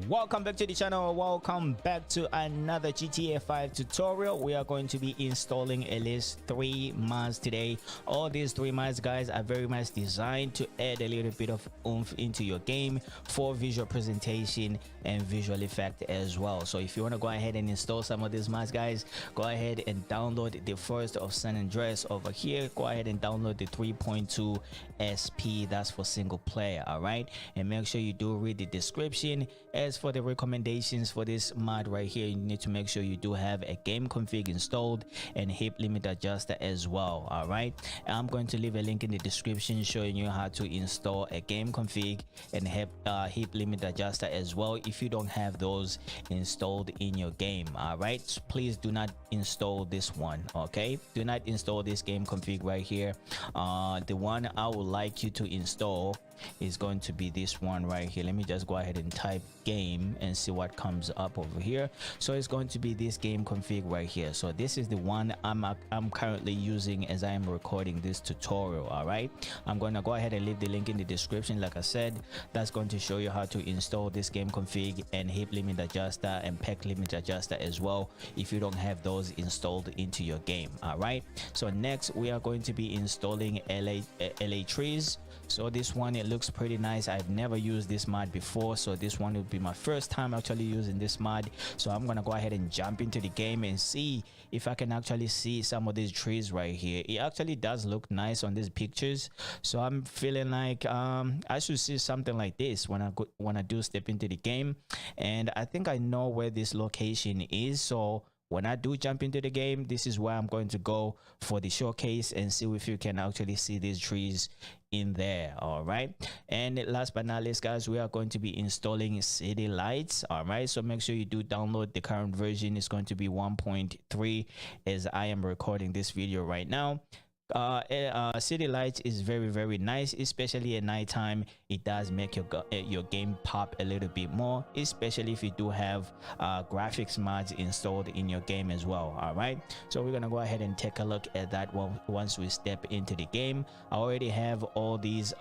Welcome back to the channel. Welcome back to another GTA 5 tutorial. We are going to be installing at least 3 mods today. All these 3 mods, guys, are very much designed to add a little bit of oomph into your game for visual presentation and visual effect as well. So if you want to go ahead and install some of these mods, guys, go ahead and download the first of San Andreas over here. Go ahead and download the 3.2 SP. That's for single player. All right, and make sure you do read the description. As for the recommendations for this mod right here, you need to make sure you do have a game config installed and heap limit adjuster as well. All right, I'm going to leave a link in the description showing you how to install a game config and heap limit adjuster as well if you don't have those installed in your game. All right, so please do not install this one. Okay, do not install this game config right here. The one I would like you to install is going to be this one right here. Let me just go ahead and type game and see what comes up over here. So it's going to be this game config right here. So this is the one I'm currently using as I am recording this tutorial. All right, I'm going to go ahead and leave the link in the description. Like I said, that's going to show you how to install this game config and heap limit adjuster and pack limit adjuster as well if you don't have those installed into your game. All right, so next we are going to be installing LA trees. So this one, it looks pretty nice. I've never used this mod before, so this one will be my first time actually using this mod. So I'm gonna go ahead and jump into the game and see if I can actually see some of these trees right here. It actually does look nice on these pictures, so I'm feeling like I should see something like this when I do step into the game. And I think I know where this location is, so when I do jump into the game, this is where I'm going to go for the showcase and see if you can actually see these trees in there. All right, and last but not least, guys, we are going to be installing city lights. All right, so make sure you do download the current version. It's going to be 1.3 as I am recording this video right now. City lights is very nice, especially at nighttime. It does make your game pop a little bit more, especially if you do have graphics mods installed in your game as well. All right, so we're gonna go ahead and take a look at that one once we step into the game. I already have all these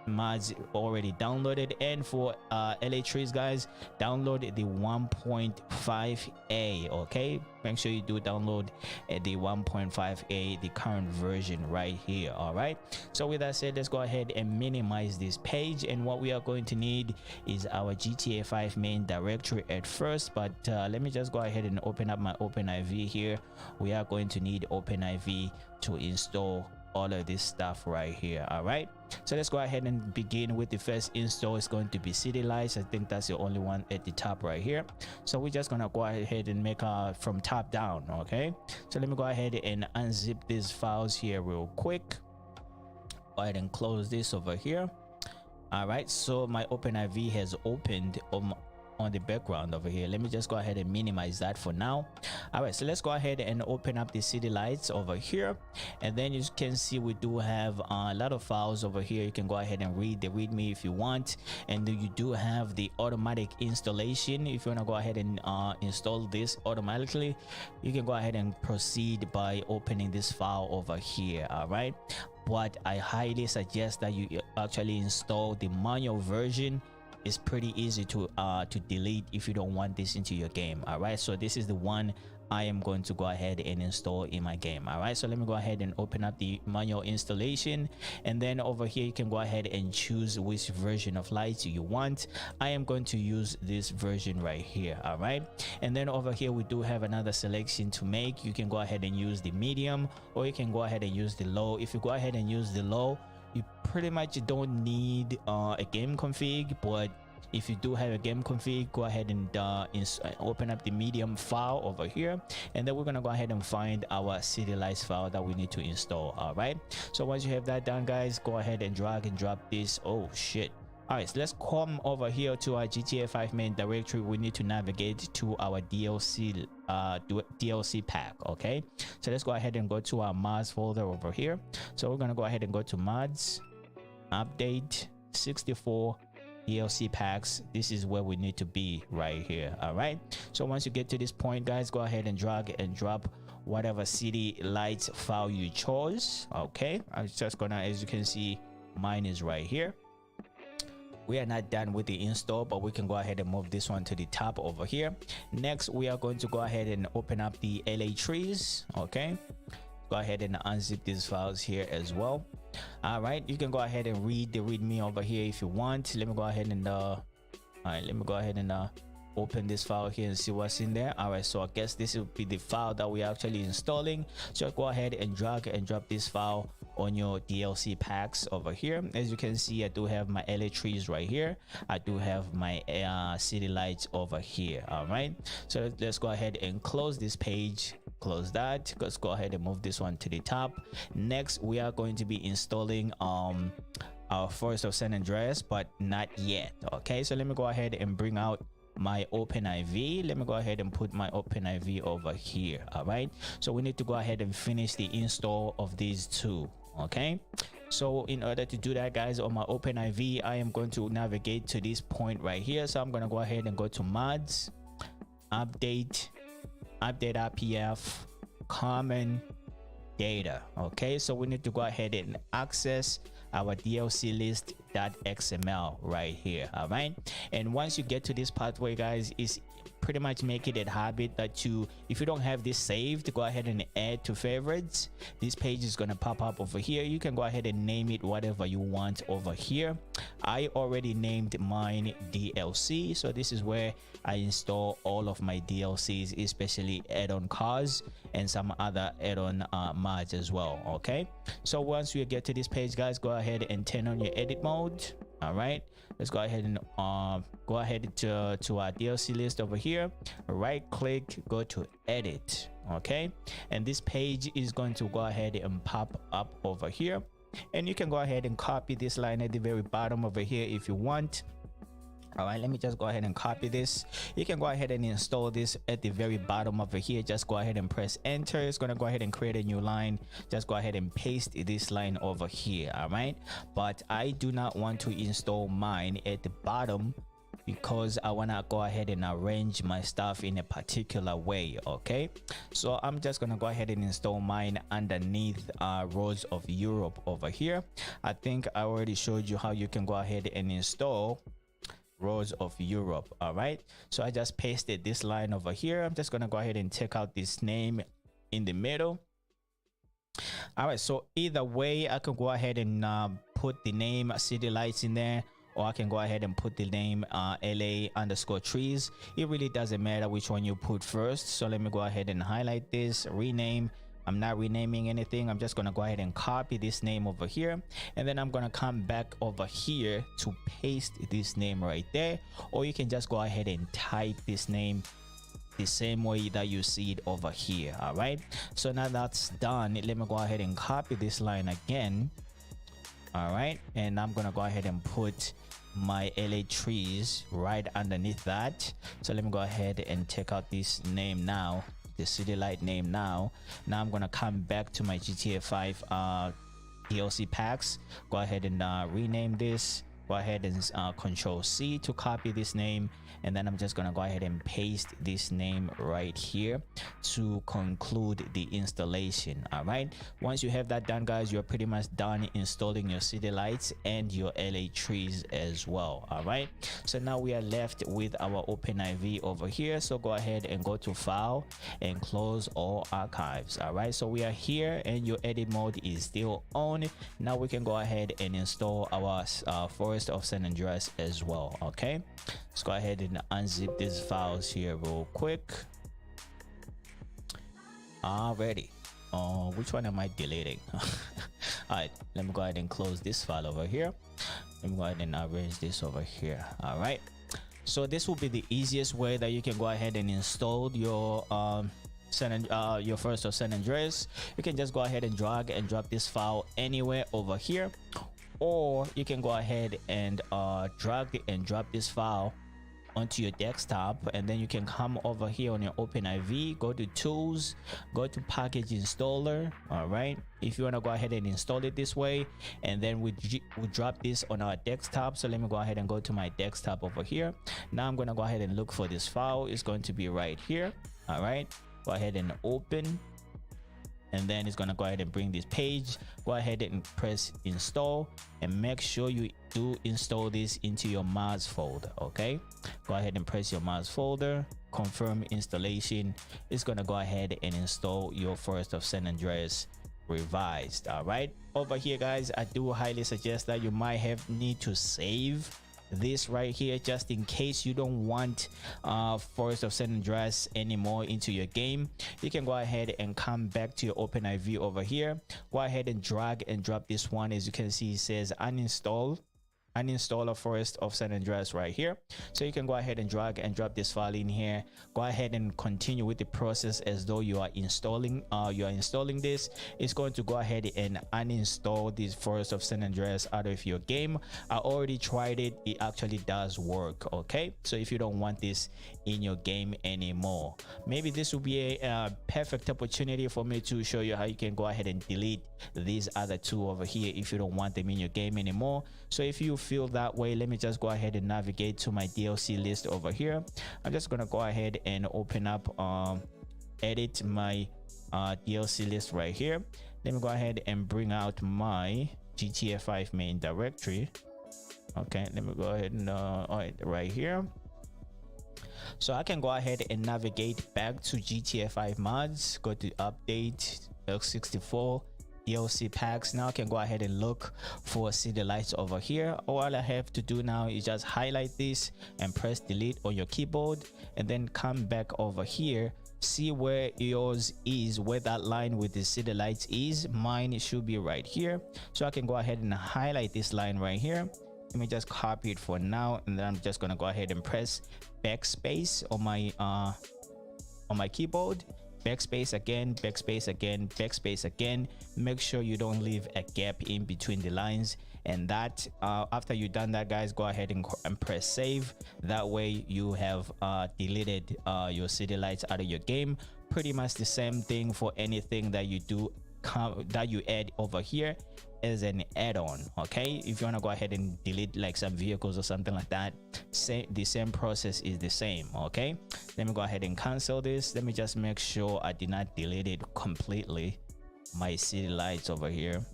mods already downloaded, and for LA trees, guys, download the 1.5a. okay, make sure you do download the 1.5a, the current version right here. All right, so with that said, let's go ahead and minimize this page, and what we are going to need is our GTA 5 main directory at first. But let me just go ahead and open up my OpenIV here. We are going to need OpenIV to install all of this stuff right here. All right, so let's go ahead and begin with the first install. It's going to be city lights. I think that's the only one at the top right here, so we're just gonna go ahead and make from top down. Okay, so let me go ahead and unzip these files here real quick. Go ahead and close this over here. All right, so my OpenIV has opened on the background over here. Let me just go ahead and minimize that for now. All right, so let's go ahead and open up the city lights over here, and then you can see we do have a lot of files over here. You can go ahead and read the readme if you want, and then you do have the automatic installation. If you want to go ahead and install this automatically, you can go ahead and proceed by opening this file over here. All right, but I highly suggest that you actually install the manual version. It's pretty easy to delete if you don't want this into your game. All right, so this is the one I am going to go ahead and install in my game. All right, so let me go ahead and open up the manual installation, and then over here you can go ahead and choose which version of lights you want. I am going to use this version right here. All right, and then over here we do have another selection to make. You can go ahead and use the medium, or you can go ahead and use the low. If you go ahead and use the low, you pretty much don't need a game config, but if you do have a game config, go ahead and open up the medium file over here, and then we're gonna go ahead and find our city lights file that we need to install. All right, so once you have that done, guys, go ahead and drag and drop this. Oh shit. All right, so let's come over here to our GTA 5 main directory. We need to navigate to our DLC pack. Okay, so let's go ahead and go to our mods folder over here. So we're gonna go ahead and go to mods, update 64 DLC packs. This is where we need to be right here. All right, so once you get to this point, guys, go ahead and drag and drop whatever city lights file you chose. Okay, I'm just gonna, as you can see, mine is right here. we are not done with the install, but we can go ahead and move this one to the top over here. Next, we are going to go ahead and open up the LA trees. Okay, go ahead and unzip these files here as well. All right, you can go ahead and read the readme over here if you want. Let me go ahead and all right, let me go ahead and open this file here and see what's in there. All right, so I guess this will be the file that we're actually installing. So go ahead and drag and drop this file on your DLC packs over here. As you can see, I do have my LA trees right here. I do have my city lights over here. All right, so let's go ahead and close this page. Close that. Let's go ahead and move this one to the top. Next, we are going to be installing our Forest of San Andreas, but not yet. Okay, so let me go ahead and bring out my OpenIV. Let me go ahead and put my OpenIV over here. All right, so we need to go ahead and finish the install of these two. Okay, so in order to do that, guys, on my OpenIV, I am going to navigate to this point right here. So I'm going to go ahead and go to mods, update RPF, common data. Okay, so we need to go ahead and access our DLC list.xml right here. All right, and once you get to this pathway, guys, is pretty much make it a habit that you, if you don't have this saved, go ahead and add to favorites. This page is going to pop up over here. You can go ahead and name it whatever you want over here. I already named mine DLC, so this is where I install all of my DLCs, especially add-on cars and some other add-on mods as well. Okay, so once we get to this page, guys, go ahead and turn on your edit mode. All right, let's go ahead and go ahead to our DLC list over here. Right click, go to edit. Okay, and this page is going to go ahead and pop up over here, and you can go ahead and copy this line at the very bottom over here if you want. All right, let me just go ahead and copy this. You can go ahead and install this at the very bottom over here. Just go ahead and press enter. It's going to go ahead and create a new line. Just go ahead and paste this line over here. All right, but I do not want to install mine at the bottom because I want to go ahead and arrange my stuff in a particular way. Okay, so I'm just going to go ahead and install mine underneath Roads of Europe over here. I think I already showed you how you can go ahead and install Roads of Europe. All right, so I just pasted this line over here. I'm just gonna go ahead and take out this name in the middle. All right, so either way, I can go ahead and put the name City Lights in there, or I can go ahead and put the name LA_trees. It really doesn't matter which one you put first. So let me go ahead and highlight this, rename. I'm not renaming anything. I'm just going to go ahead and copy this name over here, and then I'm going to come back over here to paste this name right there. Or you can just go ahead and type this name the same way that you see it over here. All right, so now that's done, let me go ahead and copy this line again. All right, and I'm going to go ahead and put my LA trees right underneath that. So let me go ahead and take out this name now, the city light name. Now I'm gonna come back to my GTA 5 DLC packs. Go ahead and rename this. Go ahead and control C to copy this name, and then I'm just gonna go ahead and paste this name right here to conclude the installation. All right, once you have that done, guys, you're pretty much done installing your city lights and your LA trees as well. All right, so now we are left with our OpenIV over here. So go ahead and go to file and close all archives. All right, so we are here and your edit mode is still on. Now we can go ahead and install our Forest of San Andreas as well. Okay, let's go ahead and unzip these files here real quick. Already, which one am I deleting? All right, let me go ahead and close this file over here. Let me go ahead and arrange this over here. All right, so this will be the easiest way that you can go ahead and install your your Forest of San Andreas. You can just go ahead and drag and drop this file anywhere over here, or you can go ahead and drag and drop this file onto your desktop, and then you can come over here on your OpenIV, go to tools, go to package installer. All right, if you want to go ahead and install it this way, and then we drop this on our desktop. So let me go ahead and go to my desktop over here. Now I'm going to go ahead and look for this file. It's going to be right here. All right, go ahead and open. and then it's gonna go ahead and bring this page. Go ahead and press install, and make sure you do install this into your Mars folder. Okay, go ahead and press your Mars folder, confirm installation. It's gonna go ahead and install your Forest of San Andreas revised. All right, over here guys, I do highly suggest that you might have need to save this right here, just in case you don't want Forest of San Andreas anymore into your game. You can go ahead and come back to your OpenIV over here. Go ahead and drag and drop this one. As you can see, it says uninstall a Forest of San Andreas right here. So you can go ahead and drag and drop this file in here. Go ahead and continue with the process as though you are installing this. It's going to go ahead and uninstall this Forest of San Andreas out of your game. I already tried it. It actually does work. Okay, so if you don't want this in your game anymore, maybe this will be a perfect opportunity for me to show you how you can go ahead and delete these other two over here if you don't want them in your game anymore. So if you feel that way, let me just go ahead and navigate to my DLC list over here. I'm just gonna go ahead and open up edit my DLC list right here. Let me go ahead and bring out my GTA 5 main directory. Okay, let me go ahead and all right, right here. So I can go ahead and navigate back to GTA 5 mods, go to update X64 DLC packs. Now I can go ahead and look for city lights over here. All I have to do now is just highlight this and press delete on your keyboard, and then come back over here, see where yours is, where that line with the city lights is. Mine should be right here. So I can go ahead and highlight this line right here. Let me just copy it for now, and then I'm just gonna go ahead and press backspace on my keyboard. Backspace again, backspace again, backspace again. Make sure you don't leave a gap in between the lines. And that after you've done that, guys, go ahead and press save. That way you have deleted your city lights out of your game. Pretty much the same thing for anything that you do that you add over here as an add-on. Okay, if you want to go ahead and delete like some vehicles or something like that, the same process is the same. Okay, let me go ahead and cancel this. Let me just make sure I did not delete it completely. My city lights over here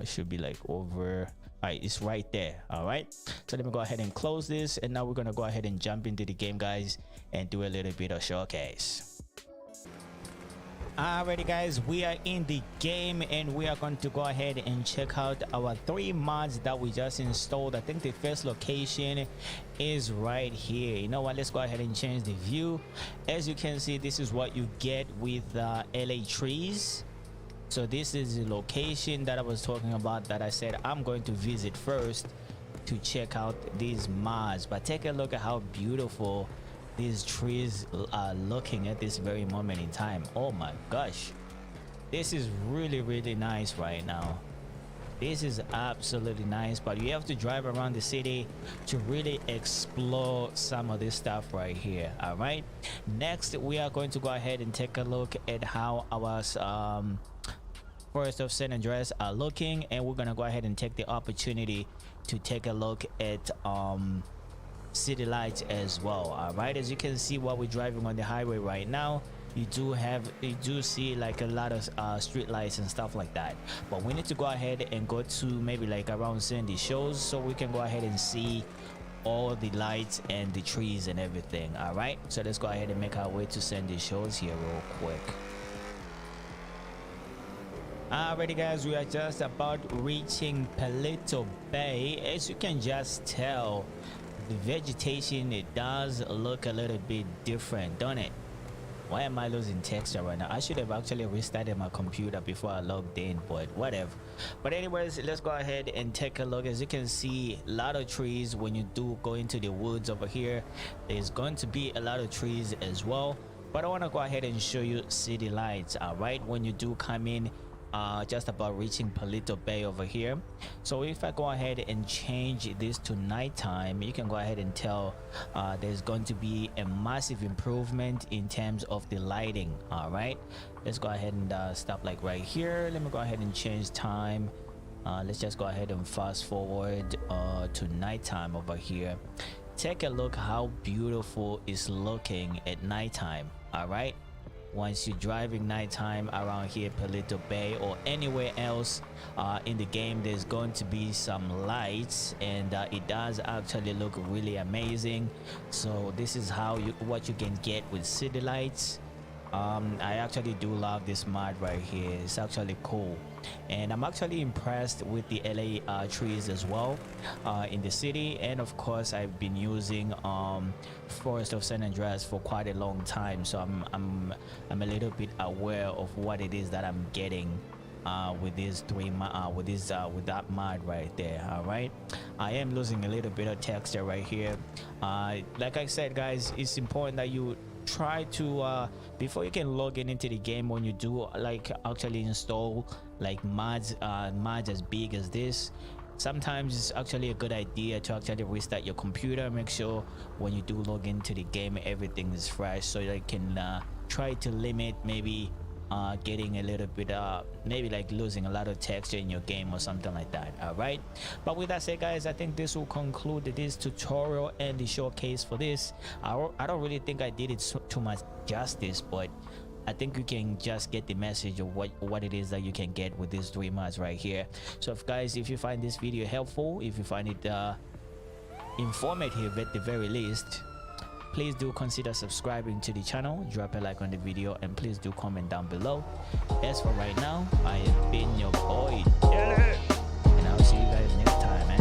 should be like over. All right, it's right there. All right, so let me go ahead and close this, and now we're gonna go ahead and jump into the game, guys, and do a little bit of showcase. Alrighty guys, we are in the game, and we are going to go ahead and check out our 3 mods that we just installed. I think the first location is right here. You know what, let's go ahead and change the view. As you can see, this is what you get with LA trees. So this is the location that I was talking about, that I said I'm going to visit first to check out these mods. But take a look at how beautiful these trees are looking at this very moment in time. Oh my gosh, this is really nice right now. This is absolutely nice, but you have to drive around the city to really explore some of this stuff right here. All right, next we are going to go ahead and take a look at how our Forest of San Andreas are looking, and we're gonna go ahead and take the opportunity to take a look at city lights as well. All right, as you can see, while we're driving on the highway right now, you do see like a lot of street lights and stuff like that. But we need to go ahead and go to maybe like around Sandy Shores, so we can go ahead and see all the lights and the trees and everything. All right, so let's go ahead and make our way to Sandy Shores here real quick. Alrighty guys, we are just about reaching Palito Bay. As you can just tell, the vegetation, it does look a little bit different, don't it? Why am I losing texture right now? I should have actually restarted my computer before I logged in, but whatever. But anyways, let's go ahead and take a look. As you can see, a lot of trees. When you do go into the woods over here, there's going to be a lot of trees as well. But I want to go ahead and show you city lights. All right, when you do come in, just about reaching Palito Bay over here. So if I go ahead and change this to nighttime, you can go ahead and tell there's going to be a massive improvement in terms of the lighting. All right, let's go ahead and stop like right here. Let me go ahead and change time. Let's just go ahead and fast forward to nighttime over here. Take a look how beautiful it's looking at nighttime. All right, once you're driving nighttime around here, Palito Bay or anywhere else in the game, there's going to be some lights, and it does actually look really amazing. So this is how what you can get with city lights. I actually do love this mod right here. It's actually cool, and I'm actually impressed with the LA trees as well in the city. And of course, I've been using Forest of San Andreas for quite a long time, so I'm a little bit aware of what it is that I'm getting with these with that mod right there. All right, I am losing a little bit of texture right here. Like I said, guys, it's important that you try to before you can log in into the game, when you do like actually install like mods as big as this, sometimes it's actually a good idea to actually restart your computer. Make sure when you do log into the game, everything is fresh, so you can try to limit maybe getting a little bit maybe like losing a lot of texture in your game or something like that. All right, but with that said, guys, I think this will conclude this tutorial and the showcase for this. I don't really think I did it too much justice, but I think you can just get the message of what it is that you can get with these 3 mods right here. So if you find this video helpful, if you find it informative at the very least, please do consider subscribing to the channel, drop a like on the video, and please do comment down below. As for right now, I have been your boy, and I'll see you guys next time, man.